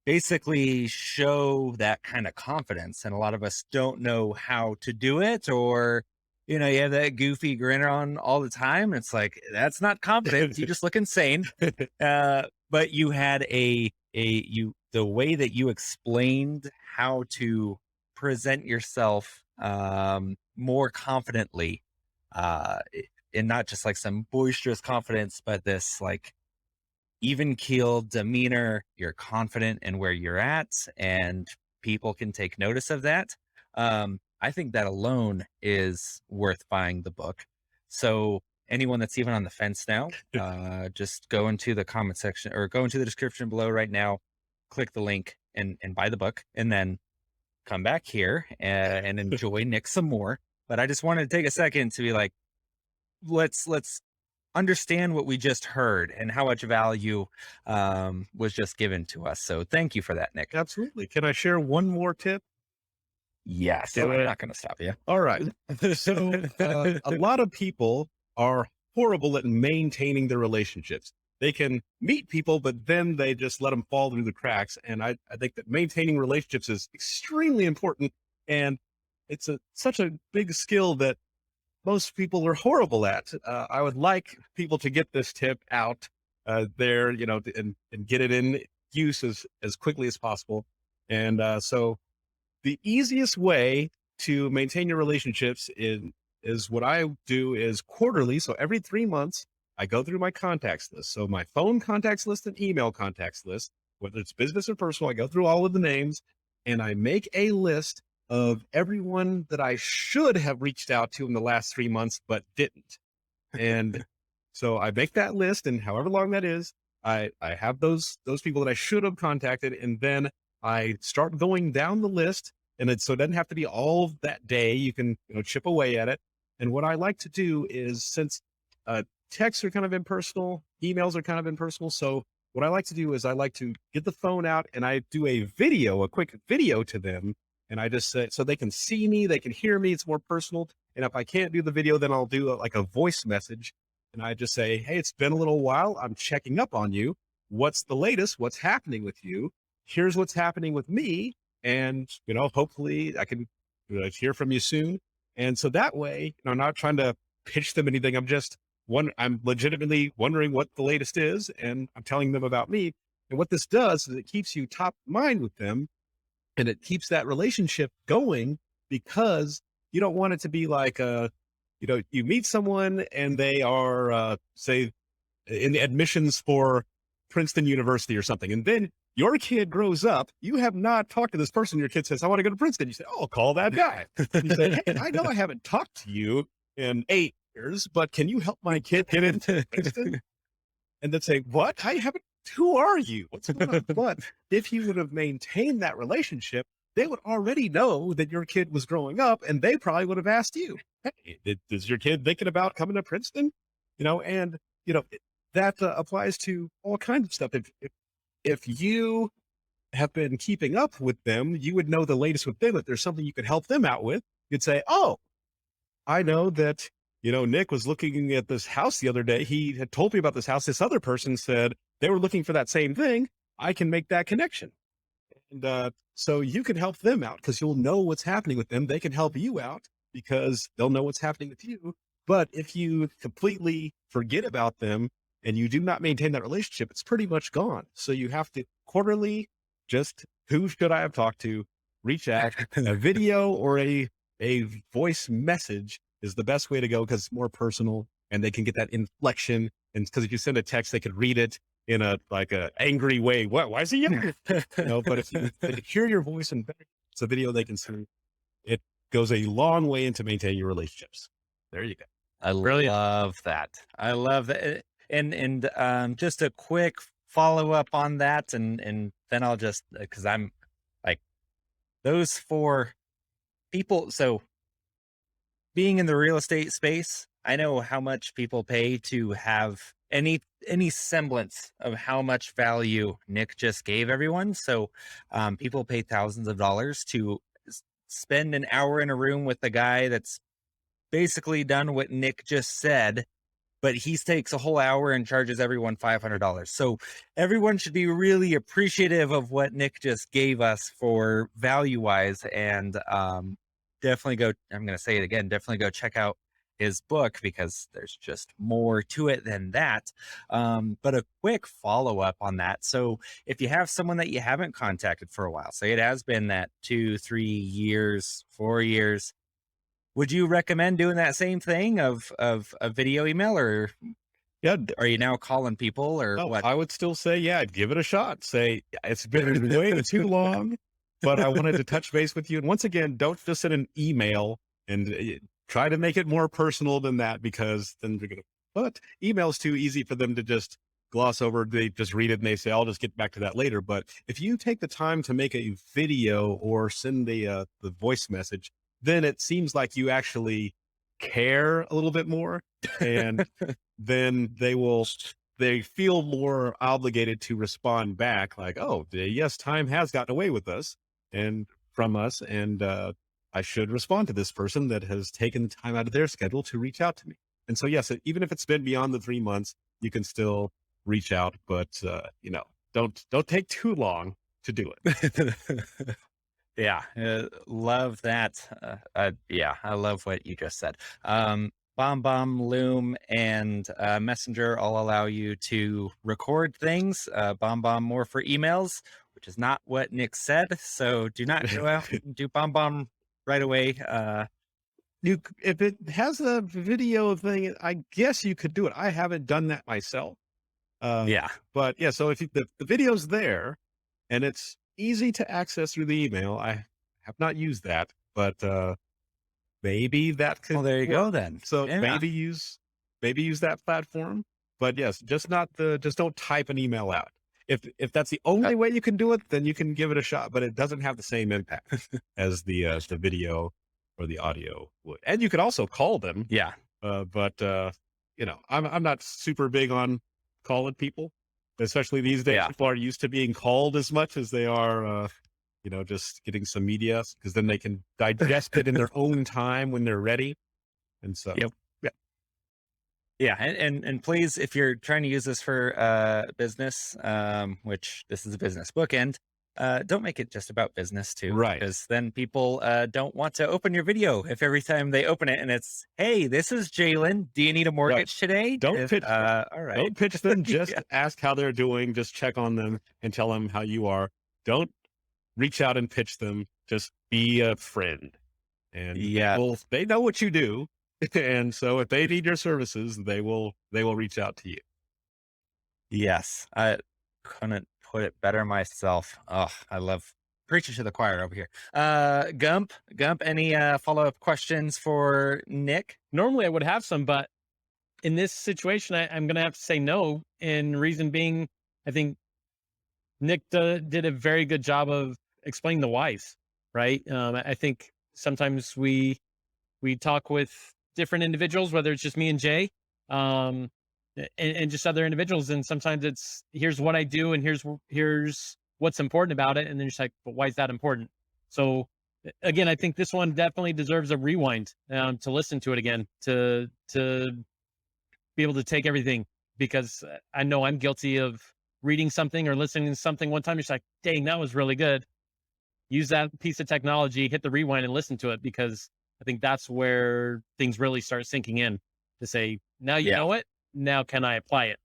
A: basically show that kind of confidence. And a lot of us don't know how to do it, or, you know, you have that goofy grin on all the time. It's like, that's not confidence. You just look insane. But you had the way that you explained how to present yourself more confidently, and not just like some boisterous confidence, but this like even-keeled demeanor. You're confident in where you're at, and people can take notice of that. I think that alone is worth buying the book. So anyone that's even on the fence now, just go into the comment section or go into the description below right now, click the link and buy the book, and then come back here and enjoy Nick some more. But I just wanted to take a second to be like, let's understand what we just heard and how much value was just given to us. So thank you for that, Nick.
C: Absolutely. Can I share one more tip?
A: Yes. I'm not going to stop you.
C: All right. So a lot of people are horrible at maintaining their relationships. They can meet people, but then they just let them fall through the cracks. And I think that maintaining relationships is extremely important. And it's such a big skill that most people are horrible at. I would like people to get this tip out there, you know, and get it in use as quickly as possible. And so the easiest way to maintain your relationships is what I do is quarterly. So every 3 months, I go through my contacts list. So my phone contacts list and email contacts list, whether it's business or personal, I go through all of the names and I make a list of everyone that I should have reached out to in the last 3 months, but didn't. And so I make that list, and however long that is, I have those people that I should have contacted. And then I start going down the list, and so it doesn't have to be all that day. You can, you know, chip away at it. And what I like to do is, since texts are kind of impersonal, emails are kind of impersonal. So what I like to do is I like to get the phone out and I do a quick video to them. And I just say, so they can see me, they can hear me. It's more personal. And if I can't do the video, then I'll do like a voice message. And I just say, hey, it's been a little while. I'm checking up on you. What's the latest? What's happening with you? Here's what's happening with me. And, you know, hopefully I can hear from you soon. And so that way, you know, I'm not trying to pitch them anything. I'm legitimately wondering what the latest is, and I'm telling them about me. And what this does is it keeps you top of mind with them, and it keeps that relationship going, because you don't want it to be like you meet someone and they are, say, in the admissions for Princeton University or something. And then your kid grows up. You have not talked to this person. Your kid says, I want to go to Princeton. You say, oh, call that guy. You say, hey, I know I haven't talked to you in 8 years, but can you help my kid get into Princeton? And then say, what? I haven't, who are you? What's going on? But if you would have maintained that relationship, they would already know that your kid was growing up, and they probably would have asked you, hey, is your kid thinking about coming to Princeton? And that applies to all kinds of stuff. If you have been keeping up with them, you would know the latest with them. If there's something you could help them out with, you'd say, oh, I know that, Nick was looking at this house the other day. He had told me about this house. This other person said they were looking for that same thing. I can make that connection. And so you can help them out because you'll know what's happening with them. They can help you out because they'll know what's happening with you. But if you completely forget about them and you do not maintain that relationship, it's pretty much gone. So you have to quarterly, just who should I have talked to, reach out. A video or a voice message is the best way to go because it's more personal and they can get that inflection. And because if you send a text, they could read it in a angry way. What? Why is he yelling? But if they can hear your voice and it's a video they can see, it goes a long way into maintaining your relationships. There you go.
A: I love that. I love that. And just a quick follow up on that. And then I'll just, cause I'm like those 4 people. So being in the real estate space, I know how much people pay to have any semblance of how much value Nick just gave everyone. So people pay thousands of dollars to spend an hour in a room with the guy that's basically done what Nick just said, but he takes a whole hour and charges everyone $500. So everyone should be really appreciative of what Nick just gave us for value wise. And definitely go, I'm going to say it again, definitely go check out his book because there's just more to it than that. But a quick follow up on that. So if you have someone that you haven't contacted for a while, say it has been that 2, 3 years, 4 years, would you recommend doing that same thing of a video email, or are you now calling people or what?
C: I would still say, I'd give it a shot. Say it's been way too long, but I wanted to touch base with you. And once again, don't just send an email and try to make it more personal than that, because then you're going to, but email's too easy for them to just gloss over. They just read it and they say, I'll just get back to that later. But if you take the time to make a video or send the voice message, then it seems like you actually care a little bit more. And then they feel more obligated to respond back like, oh, yes, time has gotten away with us and from us. And, I should respond to this person that has taken the time out of their schedule to reach out to me. And so, yes, even if it's been beyond the 3 months, you can still reach out, but don't take too long to do it.
A: Love that. I love what you just said. BombBomb, Loom, and Messenger all allow you to record things. BombBomb more for emails, which is not what Nick said. So do not go out and do BombBomb right away.
C: If it has a video thing, I guess you could do it. I haven't done that myself. But so if the video's there and it's easy to access through the email, I have not used that, but maybe that could.
A: Well, there you go then.
C: So maybe use that platform. But yes, just don't type an email out. If that's the only way you can do it, then you can give it a shot, but it doesn't have the same impact as the video or the audio would. And you could also call them. But I'm not super big on calling people, especially these days. People are used to being called as much as they are, just getting some media, because then they can digest it in their own time when they're ready. And so,
A: and please, if you're trying to use this for business, which this is a business bookend, don't make it just about business too,
C: right?
A: Because then people don't want to open your video if every time they open it and it's, hey, this is Jalen. Do you need a mortgage today?
C: Don't pitch. All
A: right.
C: Don't pitch them. Just ask how they're doing. Just check on them and tell them how you are. Don't reach out and pitch them. Just be a friend. And they know what you do. And so if they need your services, they will reach out to you.
A: Yes, I couldn't put it better myself. Oh, I love preaching to the choir over here. Gump, any follow-up questions for Nick?
B: Normally I would have some, but in this situation, I'm going to have to say no. And reason being, I think Nick did a very good job of explaining the whys, right? I think sometimes we talk with different individuals, whether it's just me and Jay, um, and just other individuals. And sometimes it's, here's what I do, and here's what's important about it. And then you're just like, but why is that important? So again, I think this one definitely deserves a rewind, to listen to it again, to be able to take everything, because I know I'm guilty of reading something or listening to something one time. You're just like, dang, that was really good. Use that piece of technology, hit the rewind and listen to it, because I think that's where things really start sinking in, to say, now you know it. Now can I apply it?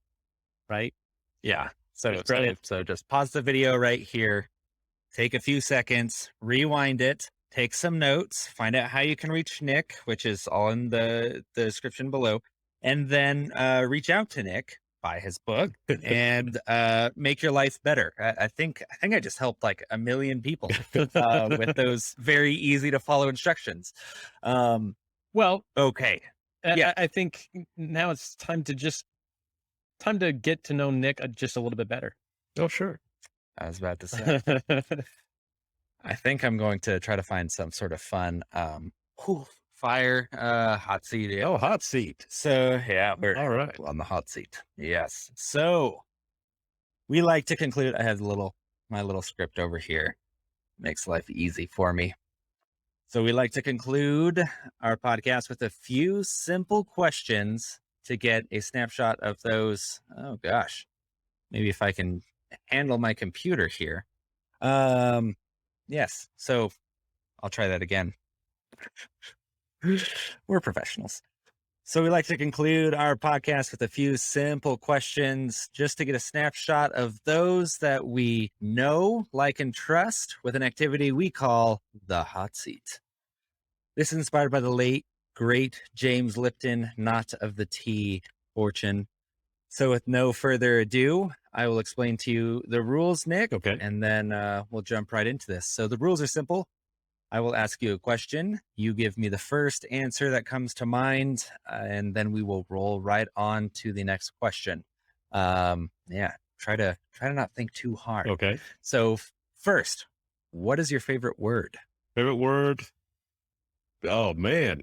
B: Right.
A: Yeah. So
B: brilliant.
A: So just pause the video right here, take a few seconds, rewind it, take some notes, find out how you can reach Nick, which is all in the description below, and then reach out to Nick, buy his book, and make your life better. I think I just helped like 1 million people with those very easy to follow instructions.
B: Well,
A: okay. Yeah.
B: I think now it's time to get to know Nick just a little bit better.
C: Oh, sure.
A: I was about to say. I think I'm going to try to find some sort of fun fire hot seat.
C: Oh, hot seat.
A: So yeah, we're
C: all right
A: on the hot seat. Yes. So we like to conclude. I have my little script over here. Makes life easy for me. So we like to conclude our podcast with a few simple questions to get a snapshot of those. Oh gosh, maybe if I can handle my computer here. Yes. So I'll try that again. We're professionals. So we like to conclude our podcast with a few simple questions just to get a snapshot of those that we know, like, and trust with an activity we call the hot seat. This is inspired by the late, great James Lipton, not of the tea fortune. So with no further ado, I will explain to you the rules, Nick.
C: Okay.
A: And then we'll jump right into this. So the rules are simple. I will ask you a question. You give me the first answer that comes to mind, and then we will roll right on to the next question. Yeah, try to not think too hard.
C: Okay.
A: So first, what is your favorite word?
C: Favorite word? Oh man.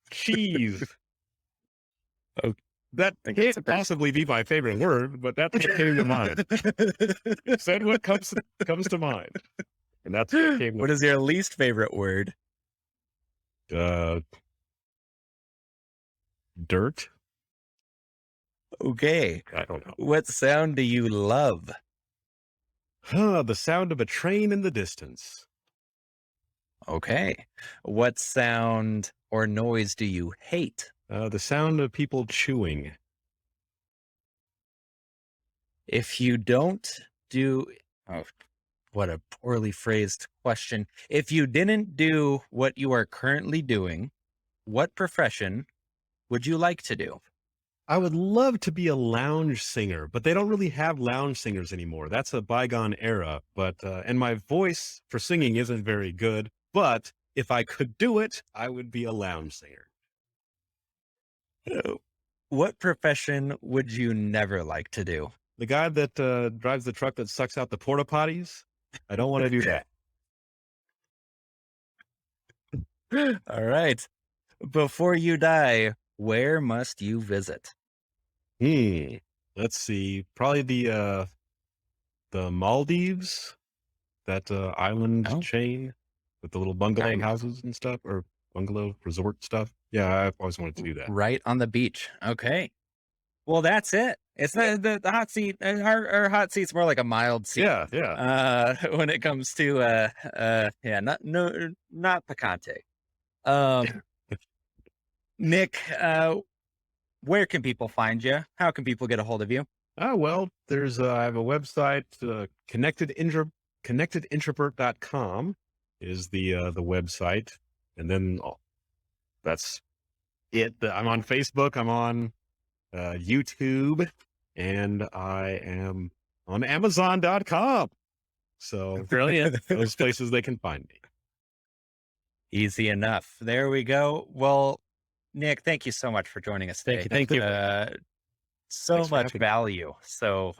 C: Cheese.
A: Okay.
C: That can't possibly be my favorite word, but that's what came to mind. Said what comes to mind, and that's what came.
A: What is your least favorite word?
C: Dirt.
A: Okay.
C: I don't know.
A: What sound do you love?
C: The sound of a train in the distance.
A: Okay. What sound or noise do you hate?
C: The sound of people chewing.
A: If you don't do, oh, what a poorly phrased question. If you didn't do what you are currently doing, what profession would you like to do?
C: I would love to be a lounge singer, but they don't really have lounge singers anymore. That's a bygone era. But and my voice for singing isn't very good. But if I could do it, I would be a lounge singer.
A: What profession would you never like to do?
C: The guy that drives the truck that sucks out the porta potties. I don't want to do that.
A: All right. Before you die, where must you visit?
C: Let's see. Probably the Maldives, that island chain with the little bungalow houses and stuff, or bungalow resort stuff. Yeah, I've always wanted to do that.
A: Right on the beach. Okay. Well, that's it. It's not the hot seat. Our hot seat's more like a mild seat.
C: Yeah.
A: When it comes to not picante. Nick, where can people find you? How can people get a hold of you?
C: Well, there's I have a website, connectedintrovert.com. is the website. And then that's it. I'm on Facebook. I'm on YouTube, and I am on Amazon.com. So
B: Brilliant.
C: those places they can find me.
A: Easy enough. There we go. Well, Nick, thank you so much for joining us today.
B: Thank you.
A: So
C: Thanks for
A: much
C: having me.
A: value. So,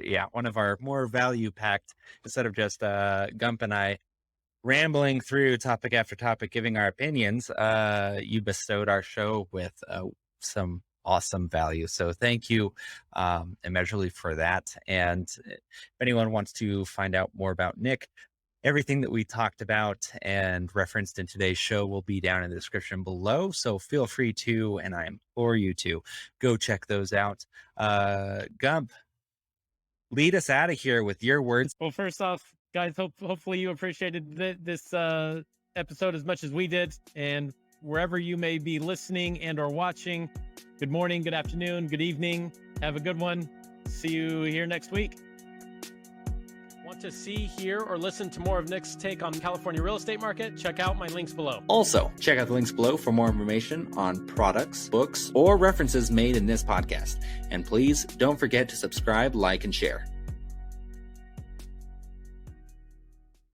A: yeah, one of our more value packed, instead of just Gump and I rambling through topic after topic, giving our opinions, you bestowed our show with some awesome value. So thank you immeasurably for that. And if anyone wants to find out more about Nick, everything that we talked about and referenced in today's show will be down in the description below. So feel free to, and I implore you to, go check those out. Gump, lead us out of here with your words.
B: Well, first off, guys, hopefully you appreciated this episode as much as we did. And wherever you may be listening and or watching, good morning, good afternoon, good evening. Have a good one. See you here next week. Want to see, hear, or listen to more of Nick's take on the California real estate market? Check out my links below.
A: Also, check out the links below for more information on products, books, or references made in this podcast. And please don't forget to subscribe, like, and share.